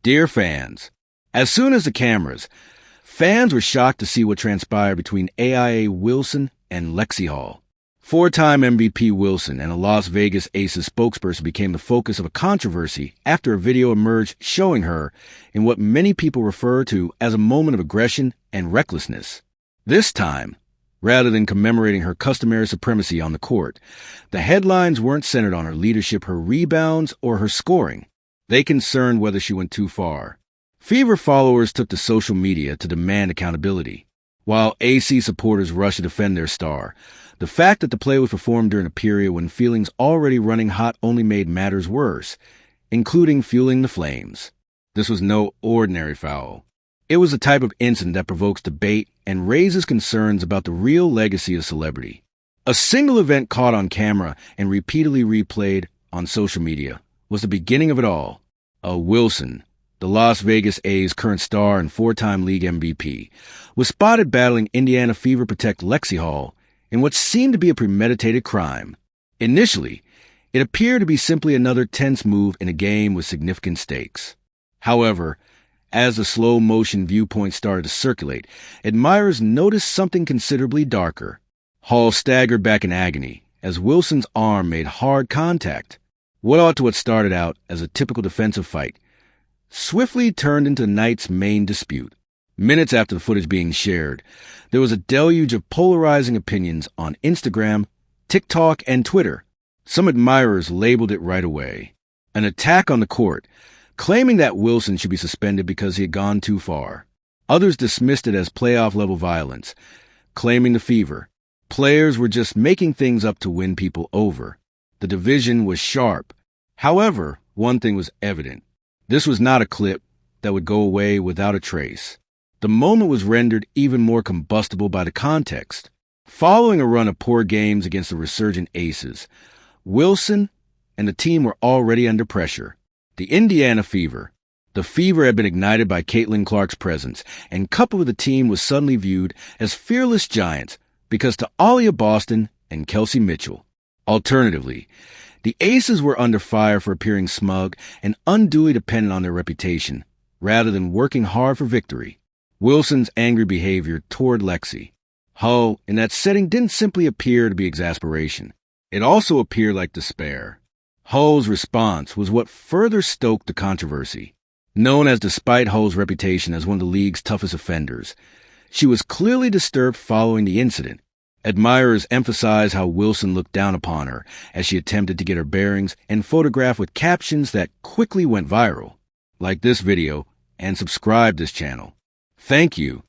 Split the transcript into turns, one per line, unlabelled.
Dear fans, as soon as the cameras, fans were shocked to see what transpired between AIA Wilson and Lexie Hull. Four-time MVP Wilson and a Las Vegas Aces spokesperson became the focus of a controversy after a video emerged showing her in what many people refer to as a moment of aggression and recklessness. This time, rather than commemorating her customary supremacy on the court, the headlines weren't centered on her leadership, her rebounds, or her scoring. They concerned whether she went too far. Fever followers took to social media to demand accountability, while AC supporters rushed to defend their star. The fact that the play was performed during a period when feelings already running hot only made matters worse, including fueling the flames. This was no ordinary foul. It was the type of incident that provokes debate and raises concerns about the real legacy of celebrity. A single event caught on camera and repeatedly replayed on social media was the beginning of it all. Wilson, the Las Vegas A's current star and four-time league MVP, was spotted battling Indiana Fever protect Lexie Hull in what seemed to be a premeditated crime. Initially, it appeared to be simply another tense move in a game with significant stakes. However, as the slow-motion viewpoint started to circulate, admirers noticed something considerably darker. Hull staggered back in agony as Wilson's arm made hard contact. What started out as a typical defensive fight swiftly turned into the night's main dispute. Minutes after the footage being shared, there was a deluge of polarizing opinions on Instagram, TikTok, and Twitter. Some admirers labeled it right away an attack on the court, claiming that Wilson should be suspended because he had gone too far. Others dismissed it as playoff-level violence, claiming the Fever players were just making things up to win people over. The division was sharp. However, one thing was evident. This was not a clip that would go away without a trace. The moment was rendered even more combustible by the context. Following a run of poor games against the resurgent Aces, Wilson and the team were already under pressure. The Indiana Fever. The fever had been ignited by Caitlin Clark's presence, and coupled with the team was suddenly viewed as fearless giants because to Aaliyah Boston and Kelsey Mitchell. Alternatively, the Aces were under fire for appearing smug and unduly dependent on their reputation, rather than working hard for victory. Wilson's angry behavior toward Lexie Hull in that setting didn't simply appear to be exasperation. It also appeared like despair. Hull's response was what further stoked the controversy. Known as despite Hull's reputation as one of the league's toughest offenders, she was clearly disturbed following the incident. Admirers emphasized how Wilson looked down upon her as she attempted to get her bearings and photographed with captions that quickly went viral. Like this video and subscribe this channel. Thank you.